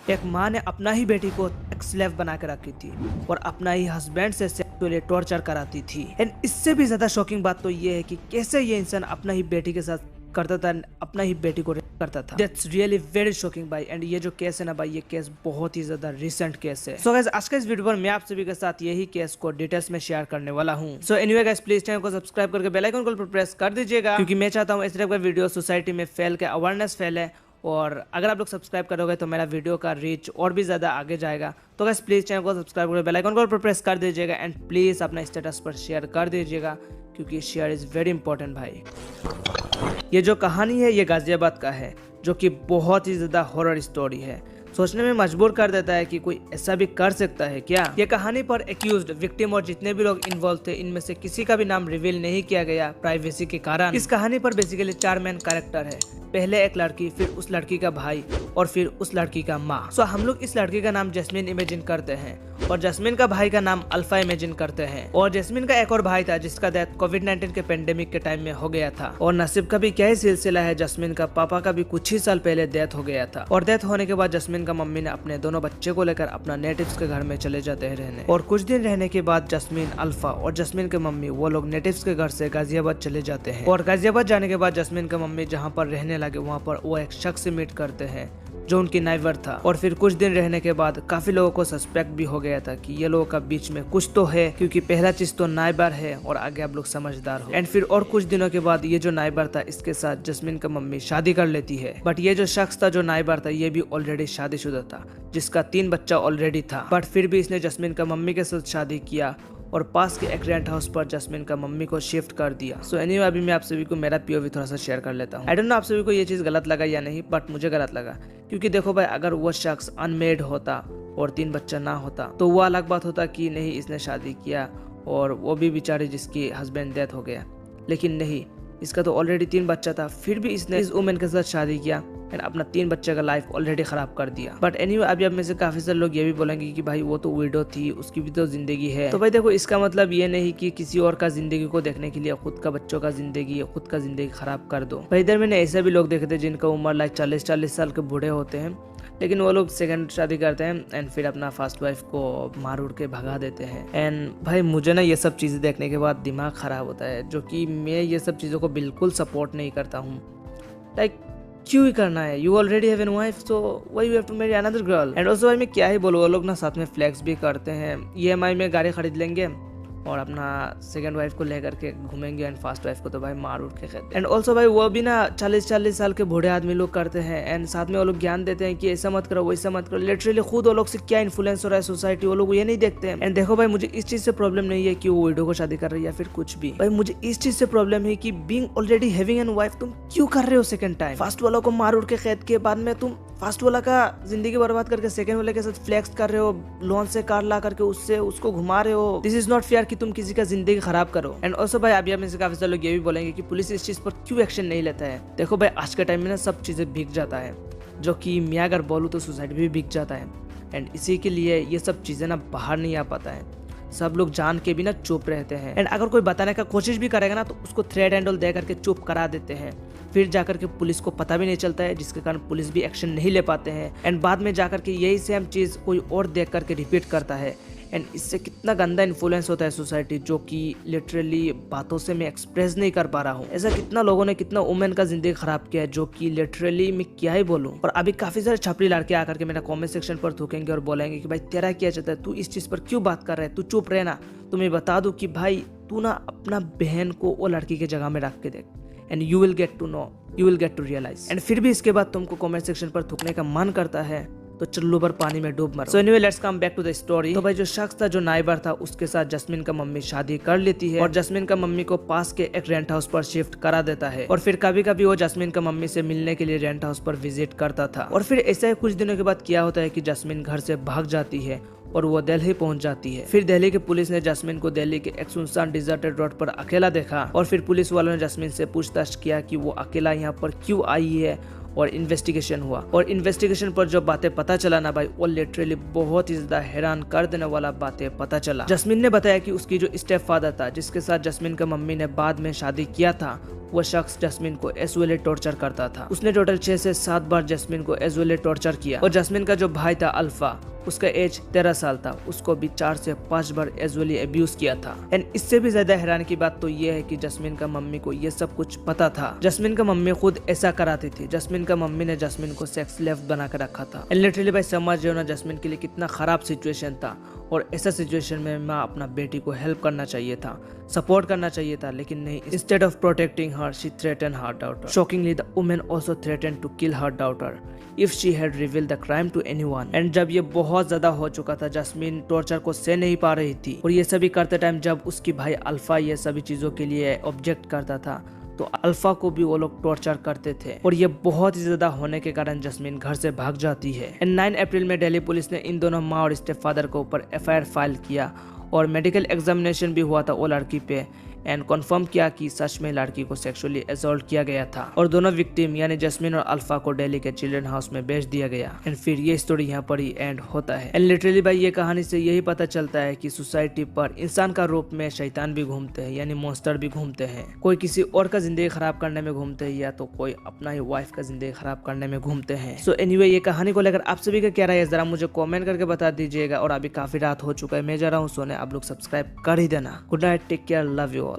एक माँ ने अपना ही बेटी को एक स्लेव बना के रखी थी और अपना ही हस्बैंड से सेक्सुअली टॉर्चर कराती थी। एंड इससे भी ज्यादा शॉकिंग बात तो ये है कि कैसे ये इंसान अपना ही बेटी के साथ करता था, अपना ही बेटी को रेप करता था। That's really very shocking भाई। एंड ये जो केस है ना भाई, ये केस बहुत ही ज्यादा रिसेंट केस है। सो गाइस, आज के इस वीडियो पर मैं आप सभी के साथ यही केस को डिटेल्स में शेयर करने वाला हूँ। So anyway guys, please channel को सब्सक्राइब करके बेल आइकन को प्रेस कर दीजिएगा, क्योंकि मैं चाहता हूँ इस तरह का वीडियो सोसाइटी में फैल के अवेयरनेस फैले। और अगर आप लोग सब्सक्राइब करोगे तो मेरा वीडियो का रीच और भी ज़्यादा आगे जाएगा। तो गाइस प्लीज़ चैनल को सब्सक्राइब करके बेल आइकन को प्रेस कर दीजिएगा एंड प्लीज़ अपना स्टेटस पर शेयर कर दीजिएगा, क्योंकि शेयर इज़ वेरी इंपॉर्टेंट भाई। ये जो कहानी है ये गाजियाबाद का है, जो कि बहुत ही ज़्यादा हॉरर स्टोरी है। सोचने में मजबूर कर देता है कि कोई ऐसा भी कर सकता है क्या। ये कहानी पर एक्यूज्ड, विक्टिम और जितने भी लोग इन्वॉल्व थे, इनमें से किसी का भी नाम रिवील नहीं किया गया प्राइवेसी के कारण। इस कहानी पर बेसिकली 4 मेन कैरेक्टर है। पहले एक लड़की, फिर उस लड़की का भाई और फिर उस लड़की का माँ। सो हम लोग इस लड़की का नाम जैस्मिन इमेजिन करते हैं और जैस्मिन का भाई का नाम अल्फा इमेजिन करते हैं। और जैस्मिन का एक और भाई था जिसका डेथ कोविड-19 के पेंडेमिक के टाइम में हो गया था। और नसीब का भी क्या ही सिलसिला है, जैस्मिन का पापा का भी कुछ ही साल पहले डेथ हो गया था। और डेथ होने के बाद जैस्मिन का मम्मी ने अपने दोनों बच्चे को लेकर अपना नेटिव्स के घर में चले जाते हैं रहने। और कुछ दिन रहने के बाद जैस्मिन, अल्फा और जैस्मिन के मम्मी वो लोग नेटिव्स के घर से गाजियाबाद चले जाते हैं। और गाजियाबाद जाने के बाद जैस्मिन के मम्मी जहाँ पर रहने लगे वहाँ पर वो एक शख्स से मीट करते हैं जो उनकी नाइबर था। और फिर कुछ दिन रहने के बाद काफी लोगों को सस्पेक्ट भी हो गया था कि ये लोगों का बीच में कुछ तो है, क्योंकि पहला चीज तो नाइबर है और आगे आप लोग समझदार हो। एंड फिर और कुछ दिनों के बाद ये जो नाइबर था इसके साथ जैस्मिन का मम्मी शादी कर लेती है। बट ये जो शख्स था जो नाइबर था ये भी ऑलरेडी शादीशुदा था, जिसका 3 बच्चा ऑलरेडी था। बट फिर भी इसने जैस्मिन का मम्मी के साथ शादी किया और पास के एक रेंट हाउस पर जैस्मिन का मम्मी को शिफ्ट कर दिया। सो एनीवे, अभी मैं आप सभी को मेरा पीओवी थोड़ा सा शेयर कर लेता हूँ। आई डोंट नो आप सभी को ये चीज गलत लगा या नहीं, बट मुझे गलत लगा। क्योंकि देखो भाई, अगर वो शख्स अनमेड होता और 3 बच्चा ना होता तो वो अलग बात होता कि नहीं इसने शादी किया और वो भी बेचारी जिसकी हस्बैंड डेथ हो गया। लेकिन नहीं, इसका तो ऑलरेडी 3 बच्चा था, फिर भी इसने इस वुमेन के साथ शादी किया एंड अपना 3 बच्चे का लाइफ ऑलरेडी खराब कर दिया। बट एनीवे, अभी अब में से काफी सारे लोग ये भी बोलेंगे कि भाई वो तो विडो थी, उसकी भी तो जिंदगी है। तो भाई देखो, इसका मतलब ये नहीं कि किसी और का जिंदगी को देखने के लिए खुद का बच्चों का जिंदगी या खुद का जिंदगी खराब कर दो। भाई इधर मैंने ऐसे भी लोग देखे थे जिनका उम्र लाइक 40 साल के बूढ़े होते हैं, लेकिन वो लोग सेकंड शादी करते हैं एंड फिर अपना फर्स्ट वाइफ को मार उड़ के भगा देते हैं। एंड भाई मुझे ना ये सब चीजें देखने के बाद दिमाग खराब होता है, जो कि मैं ये सब चीजों को बिल्कुल सपोर्ट नहीं करता हूँ। लाइक क्यों ही करना है, you already have an wife, so why you have to marry another girl. And also भाई मैं क्या ही बोलूँ, वो लोग ना साथ में फ्लेक्स भी करते हैं, EMI में गाड़ी खरीद लेंगे और अपना सेकंड वाइफ को लेकर के घूमेंगे एंड फर्स्ट वाइफ को तो भाई मार उड़ के कहते। एंड ऑल्सो भाई वो भी ना 40 साल के बूढ़े आदमी लोग करते हैं एंड साथ में वो लोग ज्ञान देते हैं कि ऐसा मत करो वैसा मत करो। लिटरली खुद वो लोग से क्या इन्फ्लुएंस हो रहा है सोसाइटी, वो लोग ये नहीं देखते हैं। एंड देखो भाई, मुझे इस चीज से प्रॉब्लम नहीं है कि वो विडो को शादी कर रही है या फिर कुछ भी। भाई मुझे इस चीज से प्रॉब्लम है कि being already having an wife तुम क्यों कर रहे हो सेकंड टाइम। फर्स्ट वालों को मार उड़ के कैद के बाद में तुम फर्स्ट वाला का जिंदगी बर्बाद करके सेकंड वाले के साथ फ्लेक्स कर रहे हो, लोन से कार ला करके उससे उसको घुमा रहे हो। दिस इज नॉट फेयर कि तुम किसी का जिंदगी खराब करो। एंड ऑल्सो भाई अभी में से काफी सारे लोग ये भी बोलेंगे कि पुलिस इस चीज पर क्यों एक्शन नहीं लेता है। देखो भाई, आज के टाइम में ना सब चीजें बिक जाता है, जो कि मैं अगर बोलूँ तो सोसाइटी भी बिक जाता है। एंड इसी के लिए ये सब चीजें ना बाहर नहीं आ पाता है, सब लोग जान के भी ना चुप रहते हैं। एंड अगर कोई बताने का कोशिश भी करेगा ना तो उसको थ्रेड एंड ऑल दे करके चुप करा देते हैं, फिर जाकर के पुलिस को पता भी नहीं चलता है, जिसके कारण पुलिस भी एक्शन नहीं ले पाते हैं। एंड बाद में जाकर के यही सेम चीज कोई और देख करके रिपीट करता है। एंड इससे कितना गंदा इन्फ्लुएंस होता है सोसाइटी, जो कि लिटरली बातों से मैं एक्सप्रेस नहीं कर पा रहा हूँ। ऐसा कितना लोगों ने कितना वुमेन का जिंदगी खराब किया है, जो कि लिटरली मैं क्या ही बोलूँ। और अभी काफी सारे छपरी लड़के आकर के मेरा कमेंट सेक्शन पर थूकेंगे और बोलेंगे कि भाई तेरा क्या चाहता है, तू इस चीज पर क्यों बात कर रहा है, तू चुप रहना। तो मैं बता दूं कि भाई तू ना अपना बहन को वो लड़की के जगह में रख के देख and you will get to know, you will get to realise. And फिर भी इसके बाद तुमको कमेंट सेक्शन पर थूकने का मन करता है तो चल्लू भर पानी में डूब मरो। So anyway, let's come back to the story. तो भाई जो शख्स था जो नाइबर था उसके साथ जैस्मिन का मम्मी शादी कर लेती है और जैस्मिन का मम्मी को पास के एक रेंट हाउस पर शिफ्ट करा देता है। और फिर कभी कभी वो जैस्मिन का मम्मी से मिलने के लिए रेंट हाउस पर विजिट करता था। और फिर ऐसा ही कुछ दिनों के बाद क्या होता है कि जैस्मिन घर से भाग जाती है और वो दिल्ली पहुंच जाती है। फिर दिल्ली की पुलिस ने जैस्मिन को दिल्ली के एक सुनसान डिजर्टेड रोड पर अकेला देखा और फिर पुलिस वालों ने जैस्मिन से पूछताछ किया कि वो अकेला यहाँ पर क्यों आई है और इन्वेस्टिगेशन हुआ। और इन्वेस्टिगेशन पर जो बातें पता चला ना भाई, वो लिटरली बहुत ही ज्यादा हैरान कर देने वाला बातें पता चला। जस्मिन ने बताया कि उसकी जो स्टेप फादर था, जिसके साथ जस्मिन की मम्मी ने बाद में शादी किया था, वो शख्स जस्मिन को एजुअली टॉर्चर करता था। उसने टोटल 6 से 7 बार जस्मिन को एजुअली टॉर्चर किया। और जस्मिन का जो भाई था अल्फा, उसका एज 13 साल था, उसको भी 4 से 5 बार एजुअली अब्यूज किया था। एंड इससे भी ज्यादा हैरान की बात तो ये है कि जस्मिन का मम्मी को ये सब कुछ पता था। जस्मिन का मम्मी खुद ऐसा कराती थी। जस्मिन का मम्मी ने जस्मिन को सेक्स स्लेव बना कर रखा था। एंड लिटरली भाई समझ रहे हो ना, जस्मिन के लिए कितना खराब सिचुएशन था। और ऐसा सिचुएशन में माँ अपना बेटी को हेल्प करना चाहिए था, सपोर्ट करना चाहिए था, लेकिन नहीं। Instead of protecting her, she threaten her daughter. Shockingly the woman also threaten to kill her daughter if she had revealed the crime to anyone. And जब ये बहुत ज्यादा हो चुका था, जस्मिन टॉर्चर को सह नहीं पा रही थी। और ये सभी करते टाइम जब उसकी भाई अल्फा ये सभी चीजों के लिए ऑब्जेक्ट करता था, तो अल्फा को भी वो लोग टॉर्चर करते थे। और ये बहुत ही ज्यादा होने के कारण जस्मिन घर से भाग जाती है। एंड 9 अप्रैल में दिल्ली पुलिस ने इन दोनों माँ और स्टेप फादर के ऊपर FIR फाइल किया। और मेडिकल एग्जामिनेशन भी हुआ था वो लड़की पे, एंड कंफर्म किया कि सच में लड़की को सेक्सुअली असॉल्ट किया गया था। और दोनों विक्टिम यानी जस्मिन और अल्फा को दिल्ली के चिल्ड्रन हाउस में भेज दिया गया। एंड फिर ये स्टोरी यहाँ पर ही एंड होता है। एंड लिटरली भाई ये कहानी से यही पता चलता है कि सोसाइटी पर इंसान का रूप में शैतान भी घूमते हैं, यानी मॉन्स्टर भी घूमते हैं। कोई किसी और का जिंदगी खराब करने में घूमते हैं, या तो कोई अपना ही वाइफ का जिंदगी खराब करने में घूमते हैं। सो एनीवे, ये कहानी को लेकर आप सभी का क्या राय है जरा मुझे कॉमेंट करके बता दीजिएगा। और अभी काफी रात हो चुका है, मैं जा रहा हूँ सोने, आप लोग सब्सक्राइब कर ही देना। Good night, take care, love you.